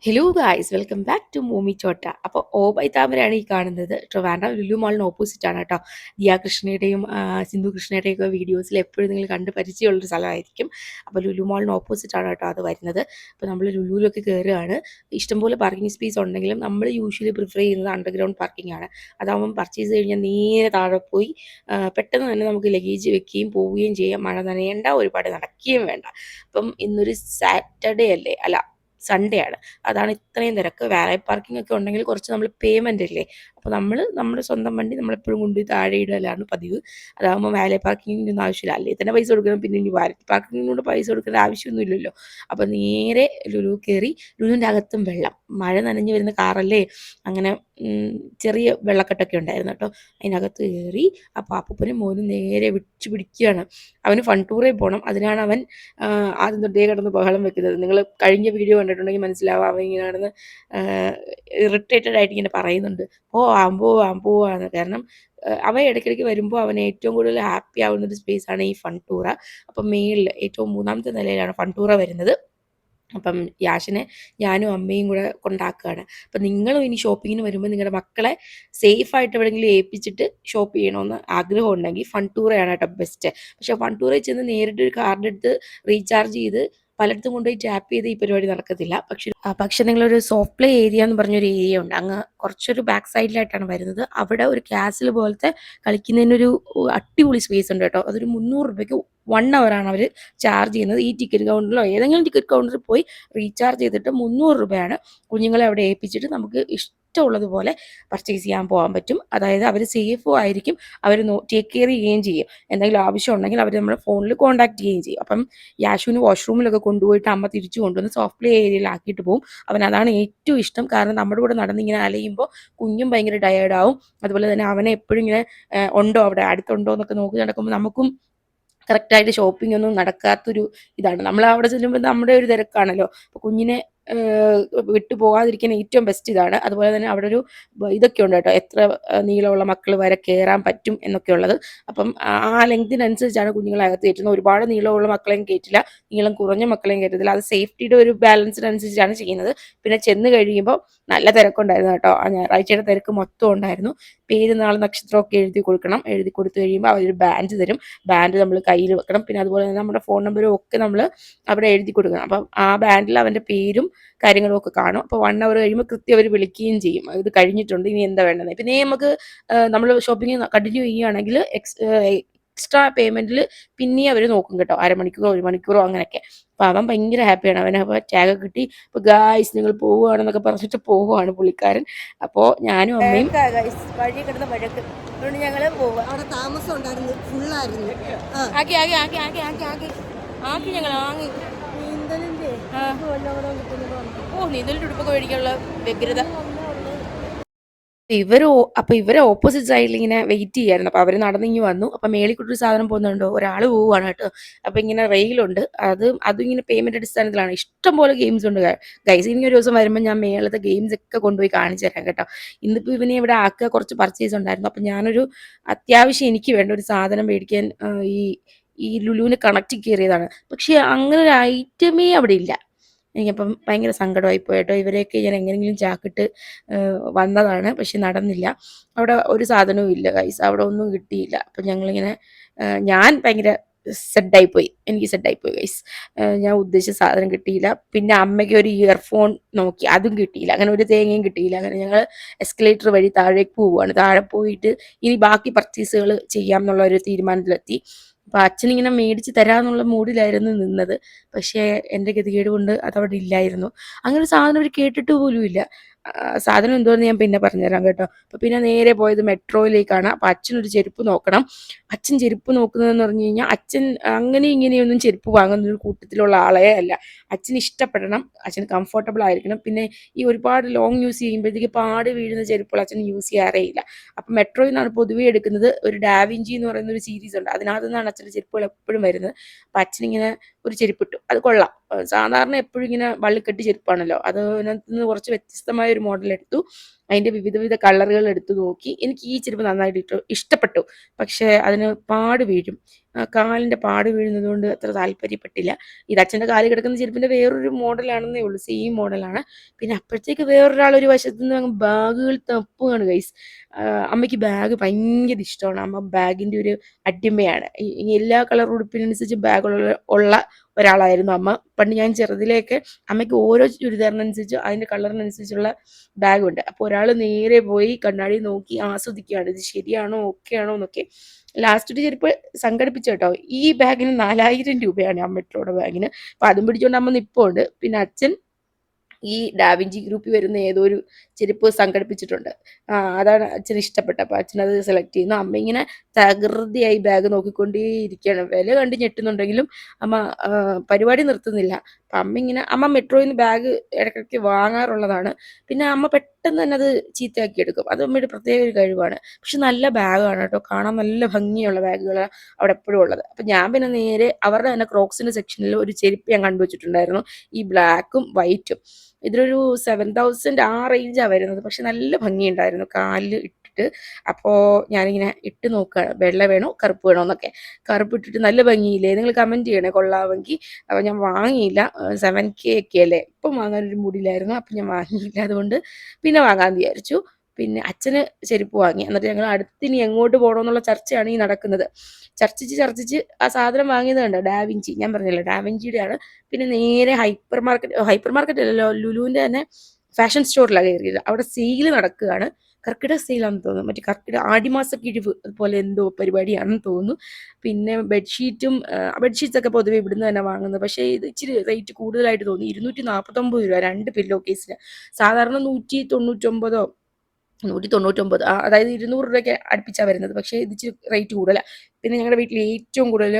Hello guys welcome back to മൂമി ചോട്ട. അപ്പോൾ ഓബൈ താമരയാണ് ഈ കാണുന്നത്. ട്രിവാൻഡ്രം ലുലു മാളിന് ഓപ്പോസിറ്റ് ആണ് കേട്ടോ. ദിയ കൃഷ്ണയുടെയും സിന്ധു കൃഷ്ണയുടെയും ഒക്കെ വീഡിയോസിൽ എപ്പോഴും നിങ്ങൾ കണ്ട് പരിചയമുള്ളൊരു സ്ഥലമായിരിക്കും. അപ്പോൾ ലുലു മാളിന് ഓപ്പോസിറ്റ് ആണ് കേട്ടോ അത് വരുന്നത്. അപ്പോൾ നമ്മൾ ലുലുവിലൊക്കെ കയറുകയാണ്. ഇഷ്ടംപോലെ പാർക്കിംഗ് സ്പേസ് ഉണ്ടെങ്കിലും നമ്മൾ യൂഷ്വലി പ്രിഫർ ചെയ്യുന്നത് അണ്ടർഗ്രൗണ്ട് പാർക്കിംഗ് ആണ്. അതാകുമ്പം പർച്ചേസ് കഴിഞ്ഞാൽ നേരെ താഴെ പോയി പെട്ടെന്ന് തന്നെ നമുക്ക് ലഗേജ് വെക്കുകയും പോവുകയും ചെയ്യാം. മഴ നനയേണ്ട, ഒരുപാട് നടക്കുകയും വേണ്ട. അപ്പം ഇന്നൊരു സാറ്റർഡേ അല്ലേ, അല്ല സൺഡേ ആണ്. അതാണ് ഇത്രയും തിരക്ക്. വാലേ പാർക്കിംഗ് ഒക്കെ ഉണ്ടെങ്കിൽ കുറച്ച് നമ്മൾ പേയ്മെൻ്റ് ഇല്ലേ, അപ്പോൾ നമ്മൾ നമ്മുടെ സ്വന്തം വണ്ടി നമ്മളെപ്പോഴും കൊണ്ടുപോയി താഴെ ഇടലാണ് പതിവ്. അതാകുമ്പോൾ വാലേ പാർക്കിങ്ങിൻ്റെ ഒന്നും ആവശ്യമില്ല. അല്ലെങ്കിൽ തന്നെ പൈസ കൊടുക്കണം, പിന്നെ ഇനി വാലേ പാർക്കിങ്ങിനോട് പൈസ കൊടുക്കേണ്ട ആവശ്യമൊന്നും ഇല്ലല്ലോ. അപ്പോൾ നേരെ ലുലു കയറി. ലുലുവിൻ്റെ അകത്തും വെള്ളം, മഴ നനഞ്ഞ് വരുന്ന കാറല്ലേ, അങ്ങനെ ചെറിയ വെള്ളക്കെട്ടൊക്കെ ഉണ്ടായിരുന്നു കേട്ടോ. അതിനകത്ത് കയറി അപ്പോൾ അപ്പൂപ്പനും മോനും നേരെ വിളിച്ചു പിടിക്കുകയാണ്. അവന് ഫൺ ടൂറിൽ പോകണം. അതിനാണ് അവൻ ആദ്യം തൊട്ടേ കിടന്ന് ബഹളം വെക്കുന്നത്. നിങ്ങൾ കഴിഞ്ഞ വീഡിയോ കണ്ടിട്ടുണ്ടെങ്കിൽ മനസ്സിലാവും. അവൻ ഇങ്ങനെ കിടന്ന് ഇറിറ്റേറ്റഡ് ആയിട്ട് ഇങ്ങനെ പറയുന്നുണ്ട്, പോവാം പോവാം പോവാന്ന്. കാരണം അവൻ ഇടയ്ക്കിടയ്ക്ക് വരുമ്പോൾ അവൻ ഏറ്റവും കൂടുതൽ ഹാപ്പി ആവുന്ന ഒരു സ്പേസാണ് ഈ ഫൺ ടൂറ. അപ്പം മേളിൽ ഏറ്റവും മൂന്നാമത്തെ നിലയിലാണ് ഫൺ ടൂറ വരുന്നത്. അപ്പം യാഷിനെ ഞാനും അമ്മയും കൂടെ കൊണ്ടാക്കുകയാണ്. അപ്പം നിങ്ങളും ഇനി ഷോപ്പിങ്ങിന് വരുമ്പോൾ നിങ്ങളുടെ മക്കളെ സേഫായിട്ട് എവിടെയെങ്കിലും ഏൽപ്പിച്ചിട്ട് ഷോപ്പ് ചെയ്യണമെന്ന് ആഗ്രഹം ഉണ്ടെങ്കിൽ ഫൺ ടൂറയാണ് കേട്ടോ ബെസ്റ്റ്. പക്ഷേ ഫൺ ടൂറിൽ ചെന്ന് നേരിട്ട് ഒരു കാർഡ് എടുത്ത് റീചാർജ് ചെയ്ത് പലയിടത്തും കൊണ്ടുപോയി ടാപ്പ് ചെയ്ത് ഈ പരിപാടി നടക്കത്തില്ല. പക്ഷെ നിങ്ങളൊരു സോഫ്റ്റ് പ്ലേ ഏരിയ എന്ന് പറഞ്ഞൊരു ഏരിയ ഉണ്ട്, അങ്ങ് കുറച്ചൊരു ബാക്ക് സൈഡിലായിട്ടാണ് വരുന്നത്. അവിടെ ഒരു കാസിൽ പോലത്തെ കളിക്കുന്നതിനൊരു അടിപൊളി സ്പേസ് ഉണ്ട് കേട്ടോ. അതൊരു 300 രൂപയ്ക്ക് 1 ആണ് അവർ ചാർജ് ചെയ്യുന്നത്. ഈ ടിക്കറ്റ് കൗണ്ടറിലോ ഏതെങ്കിലും ടിക്കറ്റ് കൗണ്ടറിൽ പോയി റീചാർജ് ചെയ്തിട്ട് 300 രൂപയാണ്. കുഞ്ഞുങ്ങളെ അവിടെ ഏൽപ്പിച്ചിട്ട് നമുക്ക് ഇഷ്ടമുള്ളതുപോലെ പർച്ചേസ് ചെയ്യാൻ പോകാൻ പറ്റും. അതായത് അവർ സേഫും ആയിരിക്കും, അവർ ടേക്ക് കെയർ ചെയ്യുകയും ചെയ്യും. എന്തെങ്കിലും ആവശ്യം ഉണ്ടെങ്കിൽ അവർ നമ്മുടെ ഫോണിൽ കോൺടാക്ട് ചെയ്യുകയും ചെയ്യും. അപ്പം യാഷുവിന് വാഷ്റൂമിലൊക്കെ കൊണ്ടുപോയിട്ട് അമ്മ തിരിച്ചു കൊണ്ടുവന്ന് സോഫ്റ്റ് പ്ലേ ഏരിയയിലാക്കിയിട്ട് പോകും. അവൻ അതാണ് ഏറ്റവും ഇഷ്ടം. കാരണം നമ്മുടെ കൂടെ നടന്നിങ്ങനെ അലയുമ്പോൾ കുഞ്ഞും ഭയങ്കര ടയേർഡാവും. അതുപോലെ തന്നെ അവനെ എപ്പോഴും ഇങ്ങനെ ഉണ്ടോ അവിടെ അടുത്തുണ്ടോ എന്നൊക്കെ നോക്കി നടക്കുമ്പോൾ നമുക്കും കറക്റ്റായിട്ട് ഷോപ്പിംഗ് ഒന്നും നടക്കാത്തൊരു ഇതാണ്. നമ്മൾ അവിടെ ചെല്ലുമ്പോൾ നമ്മുടെ ഒരു തിരക്കാണല്ലോ. അപ്പോൾ കുഞ്ഞിനെ വിട്ടു പോകാതിരിക്കാൻ ഏറ്റവും ബെസ്റ്റ് ഇതാണ്. അതുപോലെ തന്നെ അവിടെ ഒരു ഇതൊക്കെ ഉണ്ട് കേട്ടോ, എത്ര നീളമുള്ള മക്കൾ വരെ കയറാൻ പറ്റും എന്നൊക്കെ ഉള്ളത്. അപ്പം ആ ലെങ്തിനനുസരിച്ചാണ് കുഞ്ഞുങ്ങളെ അകത്ത് കയറ്റുന്നത്. ഒരുപാട് നീളമുള്ള മക്കളെയും കയറ്റില്ല, നീളം കുറഞ്ഞ മക്കളെയും കയറ്റത്തില്ല. അത് സേഫ്റ്റിയുടെ ഒരു ബാലൻസിനനുസരിച്ചാണ് ചെയ്യുന്നത്. പിന്നെ ചെന്ന് കഴിയുമ്പോൾ നല്ല തിരക്കുണ്ടായിരുന്നു കേട്ടോ. ആ ഞായറാഴ്ചയുടെ തിരക്ക് മൊത്തം ഉണ്ടായിരുന്നു. പേര്, നാൾ, നക്ഷത്രമൊക്കെ എഴുതി കൊടുക്കണം. എഴുതി കൊടുത്തു കഴിയുമ്പോൾ അവരൊരു ബാൻഡ് തരും. ബാൻഡ് നമ്മൾ കയ്യിൽ വെക്കണം. പിന്നെ അതുപോലെ തന്നെ നമ്മുടെ ഫോൺ നമ്പറും ഒക്കെ നമ്മൾ അവിടെ എഴുതി കൊടുക്കണം. അപ്പം ആ ബാൻഡിൽ അവൻ്റെ പേരും കാര്യങ്ങളും ഒക്കെ കാണും. അപ്പോൾ 1 അവർ കഴിയുമ്പോൾ കൃത്യം അവർ വിളിക്കുകയും ചെയ്യും, ഇത് കഴിഞ്ഞിട്ടുണ്ട് ഇനി എന്താ വേണ്ടത്. പിന്നെ നമുക്ക് നമ്മൾ ഷോപ്പിംഗ് കണ്ടിന്യൂ ചെയ്യുകയാണെങ്കിൽ എക്സ്ട്രാ പേയ്മെൻറ്റിൽ പിന്നെയും അവർ നോക്കും കേട്ടോ, അരമണിക്കൂറോ 1 മണിക്കൂറോ അങ്ങനെയൊക്കെ. അപ്പോൾ അവൻ ഭയങ്കര ഹാപ്പിയാണ്. അവൻ അപ്പോൾ ടാഗ് കിട്ടി. ഇപ്പോൾ ഗായ്സ് നിങ്ങൾ പോവുകയാണെന്നൊക്കെ പറഞ്ഞിട്ട് പോവുകയാണ് പുള്ളിക്കാരൻ. അപ്പോൾ ഞാനും അമ്മയും വഴി കിടന്ന വഴക്ക് അതുകൊണ്ട് ഞങ്ങൾ പോവുക. അവിടെ താമസം ഉണ്ടായിരുന്നു, ഫുള്ളായിരുന്നു. ആക്കി ആക്കി ആക്കി ആക്കി ആക്കി ആക്കി ആക്കി ഞങ്ങൾ ആങ്ങി. നീന്തലിന്റെ നീന്തലിന്റെ ഉടുപ്പൊക്കെ മേടിക്കാനുള്ള വ്യഗ്രത. ഇവര് ഓപ്പോസിറ്റ് സൈഡിൽ ഇങ്ങനെ വെയിറ്റ് ചെയ്യായിരുന്നു. അപ്പൊ അവര് നടന്നിങ്ങി വന്നു. അപ്പൊ മേളിൽ കൂട്ടൊരു സാധനം പോകുന്നുണ്ടോ, ഒരാൾ പോവുകയാണ് കേട്ടോ. അപ്പൊ ഇങ്ങനെ റെയിലുണ്ട്, അതും ഇങ്ങനെ പേയ്മെന്റ് അടിസ്ഥാനത്തിലാണ്. ഇഷ്ടം പോലെ ഗെയിംസ് ഉണ്ട് ഗൈസ്. ഇനി ഒരു ദിവസം വരുമ്പോൾ ഞാൻ മേളത്തെ ഗെയിംസ് ഒക്കെ കൊണ്ടുപോയി കാണിച്ചു തരാം കേട്ടോ. ഇന്നിപ്പോ ഇവനെ ഇവിടെ ആക്കുക കുറച്ച് പർച്ചേസ് ഉണ്ടായിരുന്നു. അപ്പൊ ഞാനൊരു അത്യാവശ്യം എനിക്ക് വേണ്ട ഒരു സാധനം മേടിക്കാൻ ഈ ഈ ലുലുവിന് കണക്ട് കയറിയതാണ്. പക്ഷെ അങ്ങനെ ഒരു ഐറ്റമേ അവിടെ ഇല്ല. എനിക്കപ്പം ഭയങ്കര സങ്കടമായി പോയിട്ടോ. ഇവരെയൊക്കെ ഞാൻ എങ്ങനെയെങ്കിലും ചാക്കിട്ട് വന്നതാണ്, പക്ഷെ നടന്നില്ല. അവിടെ ഒരു സാധനവും ഇല്ല ഗൈസ്, അവിടെ ഒന്നും കിട്ടിയില്ല. അപ്പം ഞങ്ങളിങ്ങനെ ഞാൻ ഭയങ്കര സെഡായിപ്പോയി, എനിക്ക് സെഡായിപ്പോയി ഗൈസ്. ഞാൻ ഉദ്ദേശിച്ച സാധനം കിട്ടിയില്ല. പിന്നെ അമ്മയ്ക്ക് ഒരു ഇയർഫോൺ നോക്കി, അതും കിട്ടിയില്ല. അങ്ങനെ ഒരു തേങ്ങയും കിട്ടിയില്ല. അങ്ങനെ ഞങ്ങൾ എസ്കലേറ്റർ വഴി താഴേക്ക് പോവുകയാണ്. താഴെ പോയിട്ട് ഇനി ബാക്കി പർച്ചേസുകൾ ചെയ്യാം എന്നുള്ള ഒരു തീരുമാനത്തിലെത്തി. അപ്പം അച്ഛനിങ്ങനെ മേടിച്ച് തരാമെന്നുള്ള മൂഡിലായിരുന്നു നിന്നത്. പക്ഷേ എൻ്റെ ഗതികേട് കൊണ്ട് അതവിടെ ഇല്ലായിരുന്നു. അങ്ങനെ ഒരു സാധനം അവർ കേട്ടിട്ട് പോലും ഇല്ല. സാധനം എന്തോന്ന് ഞാൻ പിന്നെ പറഞ്ഞുതരാം കേട്ടോ. അപ്പോൾ പിന്നെ നേരെ പോയത് മെട്രോയിലേക്കാണ്. അപ്പം അച്ഛനൊരു ചെരുപ്പ് നോക്കണം. അച്ഛൻ ചെരുപ്പ് നോക്കുന്നതെന്ന് പറഞ്ഞു കഴിഞ്ഞാൽ അച്ഛൻ അങ്ങനെ ഇങ്ങനെയൊന്നും ചെരുപ്പ് വാങ്ങുന്ന ഒരു കൂട്ടത്തിലുള്ള ആളേ അല്ല. അച്ഛന് ഇഷ്ടപ്പെടണം, അച്ഛന് കംഫർട്ടബിൾ ആയിരിക്കണം. പിന്നെ ഈ ഒരുപാട് ലോങ് യൂസ് ചെയ്യുമ്പോഴത്തേക്ക് പാട് വീഴുന്ന ചെരുപ്പുകൾ അച്ഛൻ യൂസ് ചെയ്യാറേ ഇല്ല. അപ്പം മെട്രോയിൽ നിന്നാണ് പൊതുവേ എടുക്കുന്നത്. ഒരു ഡാവിഞ്ചി എന്ന് പറയുന്ന ഒരു സീരീസ് ഉണ്ട്, അതിനകത്ത് നിന്നാണ് അച്ഛൻ്റെ ചെരുപ്പുകൾ എപ്പോഴും വരുന്നത്. അപ്പം അച്ഛനിങ്ങനെ ഒരു ചെരുപ്പിട്ടു, അത് കൊള്ളാം. സാധാരണ എപ്പോഴും ഇങ്ങനെ വള്ളിക്കെട്ടി ചെരുപ്പാണല്ലോ, അതിനകത്ത് നിന്ന് കുറച്ച് വ്യത്യസ്തമായ ഒരു മോഡൽ എടുത്തു. അതിൻ്റെ വിവിധ കളറുകൾ എടുത്തു നോക്കി. എനിക്ക് ഈ ചെരുപ്പ് നന്നായിട്ട് ഇഷ്ടപ്പെട്ടു. പക്ഷേ അതിന് പാട് വീഴും. കാലിൻ്റെ പാട് വീഴുന്നത് കൊണ്ട് അത്ര താല്പര്യപ്പെട്ടില്ല. ഇത് അച്ഛൻ്റെ കാല് കിടക്കുന്ന ചെരുപ്പിൻ്റെ വേറൊരു മോഡലാണെന്നേ ഉള്ളൂ, സെയിം മോഡലാണ്. പിന്നെ അപ്പോഴത്തേക്ക് വേറൊരാൾ ഒരു വശത്ത് നിന്ന് അങ്ങ് ബാഗുകൾ തപ്പുകയാണ് ഗൈസ്. അമ്മയ്ക്ക് ബാഗ് ഭയങ്കര ഇഷ്ടമാണ്. അമ്മ ബാഗിൻ്റെ ഒരു അടിമയാണ്. ഈ എല്ലാ കളർ ഉടുപ്പിനനുസരിച്ച് ബാഗുള്ള ഉള്ള ഒരാളായിരുന്നു അമ്മ. പണ്ട് ഞാൻ ചെറുതിലേക്ക് അമ്മയ്ക്ക് ഓരോ ചുരിദാറിനനുസരിച്ച് അതിൻ്റെ കളറിനനുസരിച്ചുള്ള ബാഗുണ്ട്. അപ്പോൾ ഒരാൾ നേരെ പോയി കണ്ണാടി നോക്കി ആസ്വദിക്കുകയാണ്, ഇത് ശരിയാണോ ഓക്കെ ആണോ എന്നൊക്കെ. ലാസ്റ്റ് ഒരു ചെരുപ്പ് സംഘടിപ്പിച്ചു കേട്ടോ. ഈ ബാഗിന് 4000 രൂപയാണ് അമ്മയുടെ ബാഗിന്. അപ്പം അതും പിടിച്ചുകൊണ്ട് അമ്മ നിൽപ്പുണ്ട്. പിന്നെ അച്ഛൻ ഈ ഡാവിഞ്ചി ഗ്രൂപ്പിൽ വരുന്ന ഏതോ ഒരു ചെരുപ്പ് സംഘടിപ്പിച്ചിട്ടുണ്ട്. അതാണ് അച്ഛന് ഇഷ്ടപ്പെട്ട. അപ്പോൾ അച്ഛനത് സെലക്ട് ചെയ്യുന്നു. അമ്മ ഇങ്ങനെ തകൃതിയായി ബാഗ് നോക്കിക്കൊണ്ടേയിരിക്കുകയാണ്. വില കണ്ട് ഞെട്ടുന്നുണ്ടെങ്കിലും അമ്മ പരിപാടി നിർത്തുന്നില്ല. അപ്പം അമ്മ മെട്രോയിൽ നിന്ന് ബാഗ് ഇടയ്ക്കിടയ്ക്ക് വാങ്ങാറുള്ളതാണ്. പിന്നെ അമ്മ പെട്ടെന്ന് തന്നെ അത് ചീത്തയാക്കി എടുക്കും. അത് അമ്മയുടെ പ്രത്യേക ഒരു കഴിവാണ്. പക്ഷെ നല്ല ബാഗാണ് കേട്ടോ, കാണാൻ നല്ല ഭംഗിയുള്ള ബാഗുകൾ അവിടെ എപ്പോഴും ഉള്ളത്. അപ്പം ഞാൻ പിന്നെ നേരെ അവരുടെ തന്നെ ക്രോക്സിൻ്റെ സെക്ഷനിൽ ഒരു ചെരുപ്പ് ഞാൻ കണ്ടുവച്ചിട്ടുണ്ടായിരുന്നു, ഈ ബ്ലാക്കും വൈറ്റും. ഇതിലൊരു 7000 ആ റേഞ്ചാണ് വരുന്നത്. പക്ഷെ നല്ല ഭംഗിയുണ്ടായിരുന്നു കാലിൽ ഇട്ടിട്ട്. അപ്പോൾ ഞാനിങ്ങനെ ഇട്ട് നോക്കുകയാണ്, വെള്ള വേണോ കറുപ്പ് വേണോ എന്നൊക്കെ. കറുപ്പ് ഇട്ടിട്ട് നല്ല ഭംഗിയില്ലേ, നിങ്ങൾ കമൻറ്റ് ചെയ്യണേ കൊള്ളാമെങ്കിൽ. അപ്പോൾ ഞാൻ വാങ്ങിയില്ല, 7K ഒക്കെ അല്ലേ, ഇപ്പം വാങ്ങാനൊരു മൂഡിലായിരുന്നു. അപ്പം ഞാൻ വാങ്ങിയില്ല, അതുകൊണ്ട് പിന്നെ വാങ്ങാമെന്ന് വിചാരിച്ചു. പിന്നെ അച്ഛന് ചെരുപ്പ് വാങ്ങി. എന്നിട്ട് ഞങ്ങൾ അടുത്തിനി എങ്ങോട്ട് പോകണമെന്നുള്ള ചർച്ചയാണ് ഈ നടക്കുന്നത്. ചർച്ചിച്ച് ആ സാധനം വാങ്ങിയത് കണ്ടോ, ഡാവിഞ്ചി. ഞാൻ പറഞ്ഞല്ലോ ഡാവിഞ്ചിയുടെയാണ്. പിന്നെ നേരെ ഹൈപ്പർ മാർക്കറ്റ് അല്ലല്ലോ, ലുലുവിൻ്റെ തന്നെ ഫാഷൻ സ്റ്റോറിലാണ് കയറിയത്. അവിടെ സെയിൽ നടക്കുകയാണ്. കർക്കിടക സെയിലാണെന്ന് തോന്നുന്നു, മറ്റേ കർക്കിടക ആടിമാസ കിഴിവ് അതുപോലെ എന്തോ പരിപാടിയാണെന്ന് തോന്നുന്നു. പിന്നെ ബെഡ്ഷീറ്റ്സ് ഒക്കെ പൊതുവെ ഇവിടുന്ന് തന്നെ വാങ്ങുന്നത്. പക്ഷേ ഇത് ഇച്ചിരി റേറ്റ് കൂടുതലായിട്ട് തോന്നി. 249 രൂപ 2 പില്ലോ കേസിന്. സാധാരണ 199 199, അതായത് 200 രൂപയ്ക്ക് അടുപ്പിച്ചാണ് വരുന്നത്. പക്ഷേ ഇത് ഇച്ചിരി റേറ്റ് കൂടുതലാണ്. പിന്നെ ഞങ്ങളുടെ വീട്ടിൽ ഏറ്റവും കൂടുതൽ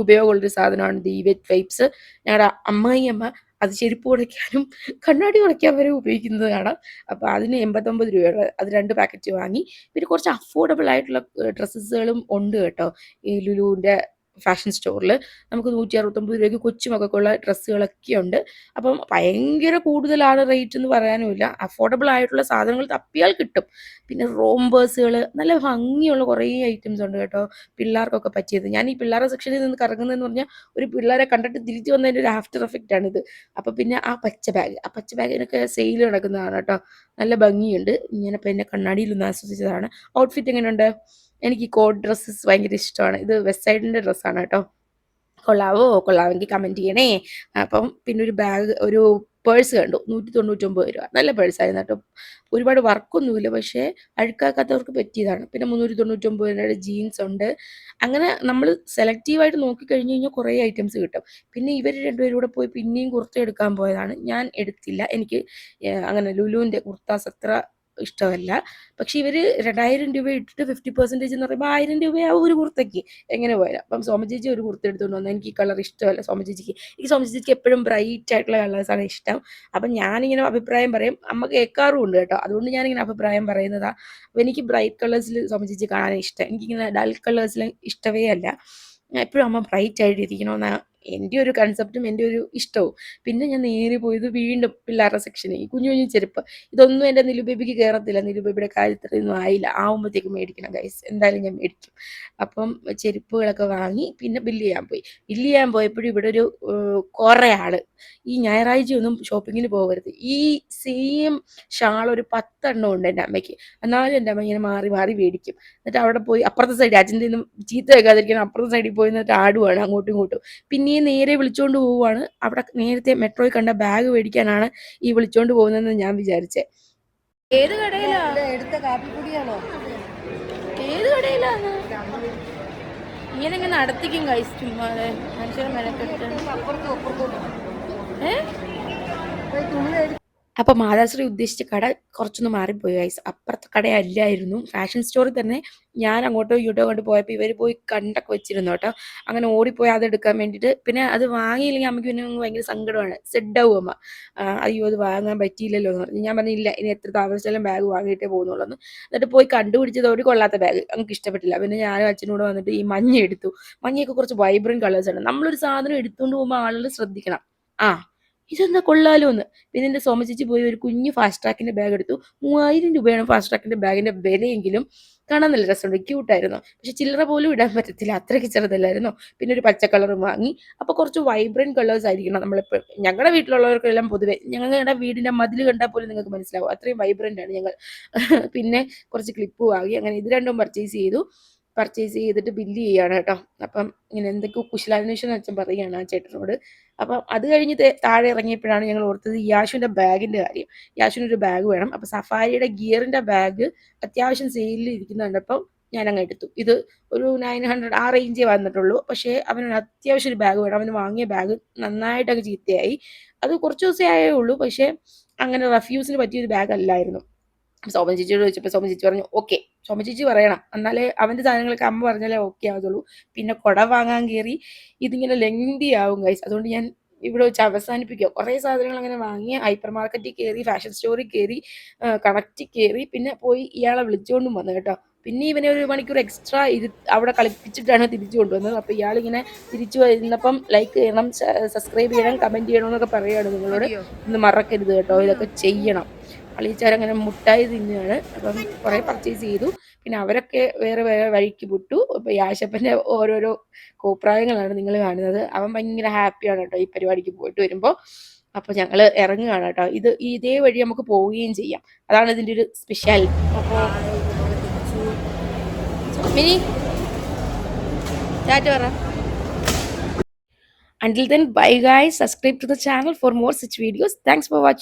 ഉപയോഗമുള്ളൊരു സാധനമാണ് ഈ വെറ്റ് വൈപ്സ്. ഞങ്ങളുടെ അമ്മായിയമ്മ അത് ചെരുപ്പ് തുടയ്ക്കാനും കണ്ണാടി തുടയ്ക്കാൻ വരെ ഉപയോഗിക്കുന്നത് കാണാം. അപ്പോൾ അതിന് 89 രൂപയുടെ അത് 2 പാക്കറ്റ് വാങ്ങി. പിന്നെ കുറച്ച് അഫോർഡബിൾ ആയിട്ടുള്ള ഡ്രസ്സസുകളും ഉണ്ട് കേട്ടോ ഈ ലുലുവിൻ്റെ ഫാഷൻ സ്റ്റോറിൽ. നമുക്ക് 169 രൂപയ്ക്ക് കൊച്ചുമക്കൾക്കുള്ള ഡ്രസ്സുകളൊക്കെ ഉണ്ട്. അപ്പം ഭയങ്കര കൂടുതലാണ് റേറ്റ് എന്ന് പറയാനുമില്ല. അഫോർഡബിൾ ആയിട്ടുള്ള സാധനങ്ങൾ തപ്പിയാൽ കിട്ടും. പിന്നെ റോംബേഴ്സുകൾ, നല്ല ഭംഗിയുള്ള കുറേ ഐറ്റംസ് ഉണ്ട് കേട്ടോ, പിള്ളേർക്കൊക്കെ പറ്റിയത്. ഞാൻ ഈ പിള്ളേരുടെ സെക്ഷനിൽ നിന്ന് കറങ്ങുന്നതെന്ന് പറഞ്ഞാൽ ഒരു പിള്ളേരെ കണ്ടിട്ട് തിരിച്ചു വന്നതിൻ്റെ ഒരു ആഫ്റ്റർ എഫക്റ്റ് ആണിത്. അപ്പോൾ പിന്നെ ആ പച്ച ബാഗിനൊക്കെ സെയിൽ നടക്കുന്നതാണ് കേട്ടോ, നല്ല ഭംഗിയുണ്ട്. ഞാനപ്പോൾ എൻ്റെ കണ്ണാടിയിലൊന്ന് ആസ്വദിച്ചതാണ്. ഔട്ട്ഫിറ്റ് എങ്ങനെയുണ്ട്? എനിക്ക് കോഡ് ഡ്രസ്സസ് ഭയങ്കര ഇഷ്ടമാണ്. ഇത് വെസ്റ്റ് സൈഡിൻ്റെ ഡ്രസ്സാണ് കേട്ടോ. കൊള്ളാമെങ്കിൽ കമൻറ്റ് ചെയ്യണേ. അപ്പം പിന്നെ ഒരു പേഴ്സ് കണ്ടു, 199 രൂപ. നല്ല പേഴ്സായിരുന്നു കേട്ടോ. ഒരുപാട് വർക്കൊന്നുമില്ല, പക്ഷേ അഴുക്കാക്കാത്തവർക്ക് പറ്റിയതാണ്. പിന്നെ 399 രൂപയുടെ ജീൻസ് ഉണ്ട്. അങ്ങനെ നമ്മൾ സെലക്റ്റീവായിട്ട് നോക്കിക്കഴിഞ്ഞ് കഴിഞ്ഞാൽ കുറേ ഐറ്റംസ് കിട്ടും. പിന്നെ ഇവർ രണ്ടുപേരും കൂടെ പോയി പിന്നെയും കുർത്ത എടുക്കാൻ പോയതാണ്. ഞാൻ എടുത്തില്ല, എനിക്ക് അങ്ങനെ ലുലുവിൻ്റെ കുർത്താസ് അത്ര ഇഷ്ടമല്ല. പക്ഷേ ഇവർ 2000 രൂപ ഇട്ടിട്ട് 50% എന്ന് പറയുമ്പോൾ 1000 രൂപയാവും ഒരു കുർത്തയ്ക്ക് എങ്ങനെ പോയാലും. അപ്പം സോമചേച്ചി ഒരു കുർത്ത എടുത്തുകൊണ്ട് വന്നു. എനിക്ക് ഈ കളർ ഇഷ്ടമല്ല സോമചേച്ചിക്ക്. സോമചേച്ചിക്ക് എപ്പോഴും ബ്രൈറ്റ് ആയിട്ടുള്ള കളേഴ്സാണ് ഇഷ്ടം. അപ്പം ഞാനിങ്ങനെ അഭിപ്രായം പറയും, അമ്മ കേൾക്കാറും ഉണ്ട് കേട്ടോ, അതുകൊണ്ട് ഞാനിങ്ങനെ അഭിപ്രായം പറയുന്നതാണ്. അപ്പോൾ എനിക്ക് ബ്രൈറ്റ് കളേഴ്സിൽ സോമചേച്ചി കാണാൻ ഇഷ്ടം. എനിക്കിങ്ങനെ ഡൾ കളേഴ്സിൽ ഇഷ്ടമേ അല്ല. എപ്പോഴും അമ്മ ബ്രൈറ്റ് ആയിട്ടിരിക്കണമെന്നാണ് എൻ്റെ ഒരു കൺസെപ്റ്റും എൻ്റെ ഒരു ഇഷ്ടവും. പിന്നെ ഞാൻ നേരെ പോയത് വീണ്ടും പിള്ളേരുടെ സെക്ഷനിൽ, ഈ കുഞ്ഞു കുഞ്ഞു ചെരുപ്പ്. ഇതൊന്നും എൻ്റെ നിലു ബേബിക്ക് കയറത്തില്ല. നിലു ബേബിയുടെ കാര്യത്തിലൊന്നും ആയില്ല. ആവുമ്പോഴത്തേക്ക് മേടിക്കണം ഗൈസ്, എന്തായാലും ഞാൻ മേടിക്കും. അപ്പം ചെരുപ്പുകളൊക്കെ വാങ്ങി പിന്നെ ബില്ല് ചെയ്യാൻ പോയപ്പോഴും ഇവിടെ ഒരു കുറേ ആൾ, ഈ ഞായറാഴ്ചയൊന്നും ഷോപ്പിങ്ങിന് പോകരുത്. ഈ സെയിം ഷാൾ ഒരു 10 എണ്ണം ഉണ്ട് എൻ്റെ അമ്മയ്ക്ക്. എന്നാലും എൻ്റെ അമ്മ ഇങ്ങനെ മാറി മാറി മേടിക്കും. എന്നിട്ട് അവിടെ പോയി അപ്പുറത്തെ സൈഡ്, അച്ഛൻ്റെ നിന്നും ചീത്ത വെക്കാതിരിക്കണം, അപ്പുറത്തെ സൈഡിൽ പോയി എന്നിട്ട് ആടുവാണ് അങ്ങോട്ടും ഇങ്ങോട്ടും. പിന്നെയും നേരെ വിളിച്ചുകൊണ്ട് പോവുകയാണ്. അവിടെ നേരത്തെ മെട്രോയിൽ കണ്ട ബാഗ് മേടിക്കാനാണ് ഈ വിളിച്ചുകൊണ്ട് പോകുന്നതെന്ന് ഞാൻ വിചാരിച്ചേ. ഏത് കടയിലാ? എടുത്ത കാപ്പിപ്പൊടിയാണോ? ഏത് കടയിലാണ്? ഇങ്ങനെ നടത്തിക്കും കൈസ്, ചുമ്മാതെ മനുഷ്യരെ മെനക്കെട്ട്. അപ്പോൾ മാതാശ്രീ ഉദ്ദേശിച്ച കട കുറച്ചൊന്ന് മാറിപ്പോയി ഗൈസ്. അപ്പുറത്തെ കടയല്ലായിരുന്നു, ഫാഷൻ സ്റ്റോറിൽ തന്നെ. ഞാൻ അങ്ങോട്ടോ ഇങ്ങോട്ടോ കൊണ്ട് പോയപ്പോൾ ഇവർ പോയി കണ്ടൊക്കെ വെച്ചിരുന്നു കേട്ടോ. അങ്ങനെ ഓടിപ്പോയി അതെടുക്കാൻ വേണ്ടിയിട്ട്. പിന്നെ അത് വാങ്ങിയില്ലെങ്കിൽ അമ്മയ്ക്ക് പിന്നെ ഭയങ്കര സങ്കടമാണ്. സെഡാവും അമ്മ. അയ്യോ അത് വാങ്ങാൻ പറ്റിയില്ലല്ലോ എന്ന് പറഞ്ഞു. ഞാൻ പറഞ്ഞില്ല, ഇനി എത്ര താമസിച്ചാലും ബാഗ് വാങ്ങിയിട്ടേ പോകുന്നുള്ളൂ എന്ന്. എന്നിട്ട് പോയി കണ്ടുപിടിച്ചത് ഒരു കൊള്ളാത്ത ബാഗ്, നമുക്ക് ഇഷ്ടപ്പെട്ടില്ല. പിന്നെ ഞാനും അച്ഛനും കൂടെ വന്നിട്ട് ഈ മഞ്ഞ എടുത്തു. മഞ്ഞയൊക്കെ കുറച്ച് വൈബ്രൻറ്റ് കളേഴ്സാണ്. നമ്മളൊരു സാധനം എടുത്തുകൊണ്ട് പോകുമ്പോൾ ആളുകൾ ശ്രദ്ധിക്കണം. ഇതെന്താ കൊള്ളാലോ എന്ന്. പിന്നെ എൻ്റെ സോമചേച്ചി പോയി ഒരു കുഞ്ഞു ഫാസ്റ്റ് ട്രാക്കിൻ്റെ ബാഗ് എടുത്തു. 3000 രൂപയാണ് ഫാസ്റ്റ് ട്രാക്കിൻ്റെ ബാഗിൻ്റെ വിലയെങ്കിലും കാണാൻ നല്ല രസമുണ്ട്, ക്യൂട്ടായിരുന്നു. പക്ഷെ ചില്ലറ പോലും ഇടാൻ പറ്റത്തില്ല, അത്രയ്ക്ക് ചെറുതല്ലായിരുന്നോ. പിന്നെ ഒരു പച്ച കളറും വാങ്ങി. അപ്പോൾ കുറച്ച് വൈബ്രൻറ്റ് കളേഴ്സ് ആയിരിക്കണം നമ്മളിപ്പോൾ. ഞങ്ങളുടെ വീട്ടിലുള്ളവർക്കെല്ലാം പൊതുവെ ഞങ്ങളുടെ വീടിൻ്റെ മതിൽ കണ്ടാൽ പോലും നിങ്ങൾക്ക് മനസ്സിലാവും, അത്രയും വൈബ്രൻ്റ് ആണ് ഞങ്ങൾ. പിന്നെ കുറച്ച് ക്ലിപ്പ് വാങ്ങി. അങ്ങനെ ഇത് രണ്ടും പർച്ചേസ് ചെയ്തു. പർച്ചേസ് ചെയ്തിട്ട് ബില്ല് ചെയ്യാണ് കേട്ടോ. അപ്പം ഇങ്ങനെ എന്തൊക്കെയോ കുശലാന്വേഷണം അച്ഛൻ പറയുകയാണ് ആ ചേട്ടനോട്. അപ്പം അത് കഴിഞ്ഞ് താഴെ ഇറങ്ങിയപ്പോഴാണ് ഞങ്ങൾ ഓർത്തത് യാഷുവിൻ്റെ ബാഗിൻ്റെ കാര്യം. യാഷുവിനൊരു ബാഗ് വേണം. അപ്പോൾ സഫാരിയുടെ ഗിയറിൻ്റെ ബാഗ് അത്യാവശ്യം സെയിലിൽ ഇരിക്കുന്ന കണ്ടപ്പം ഞാനങ്ങ് എടുത്തു. ഇത് ഒരു 900 ആ റേഞ്ചേ വന്നിട്ടുള്ളൂ. പക്ഷേ അവന് അത്യാവശ്യം ഒരു ബാഗ് വേണം. അവന് വാങ്ങിയ ബാഗ് നന്നായിട്ടങ്ങ് ചീത്തയായി. അത് കുറച്ച് ദിവസമേ ആയേ ഉള്ളൂ. പക്ഷേ അങ്ങനെ റഫ്യൂസിന് പറ്റിയൊരു ബാഗ് അല്ലായിരുന്നു. സോമൻ ചേച്ചിയോട് ചോദിച്ചപ്പോൾ സോമൻ ചേച്ചി പറഞ്ഞു ഓക്കെ. സോമൻ ചേച്ചി പറയണം, എന്നാലേ അവൻ്റെ സാധനങ്ങളൊക്കെ അമ്മ പറഞ്ഞാലേ ഓക്കെ ആവുള്ളൂ. പിന്നെ കുട വാങ്ങാൻ കയറി ഇതിങ്ങനെ ലെങ്തി ആവും ഗൈസ്. അതുകൊണ്ട് ഞാൻ ഇവിടെ വെച്ച് അവസാനിപ്പിക്കുക. കുറേ സാധനങ്ങൾ അങ്ങനെ വാങ്ങി ഹൈപ്പർ മാർക്കറ്റിൽ കയറി, ഫാഷൻ സ്റ്റോറിൽ കയറി, കണക്റ്റിൽ കയറി, പിന്നെ പോയി ഇയാളെ വിളിച്ചുകൊണ്ടും വന്നു കേട്ടോ. പിന്നെ ഇവനെ ഒരു മണിക്കൂർ എക്സ്ട്രാ അവിടെ കളിപ്പിച്ചിട്ടാണ് തിരിച്ചു കൊണ്ടുവന്നത്. അപ്പോൾ ഇയാളിങ്ങനെ തിരിച്ചു വരുന്നപ്പം ലൈക്ക് ചെയ്യണം, സബ്സ്ക്രൈബ് ചെയ്യണം, കമൻറ്റ് ചെയ്യണം എന്നൊക്കെ പറയുകയാണ് നിങ്ങളോട്. ഇന്ന് മറക്കരുത് കേട്ടോ, ഇതൊക്കെ ചെയ്യണം. അളിയിച്ചാരങ്ങനെ മുട്ടായി തിന്നുകയാണ്. അപ്പം കുറേ പർച്ചേസ് ചെയ്തു. പിന്നെ അവരൊക്കെ വേറെ വേറെ വഴിക്ക് വിട്ടു. ഇപ്പോൾ യാശപ്പൻ്റെ ഓരോരോ കോപ്രായങ്ങളാണ് നിങ്ങൾ കാണുന്നത്. അവൻ ഭയങ്കര ഹാപ്പിയാണ് കേട്ടോ ഈ പരിപാടിക്ക് പോയിട്ട് വരുമ്പോൾ. അപ്പോൾ ഞങ്ങൾ ഇറങ്ങുകയാണ് കേട്ടോ. ഇതേ വഴി നമുക്ക് പോവുകയും ചെയ്യാം, അതാണ് ഇതിൻ്റെ ഒരു സ്പെഷ്യാലിറ്റി. അപ്പോൾ മിനി ടാറ്റ പറ. Until then, bye guys. Subscribe to the channel for more such videos. Thanks for watching.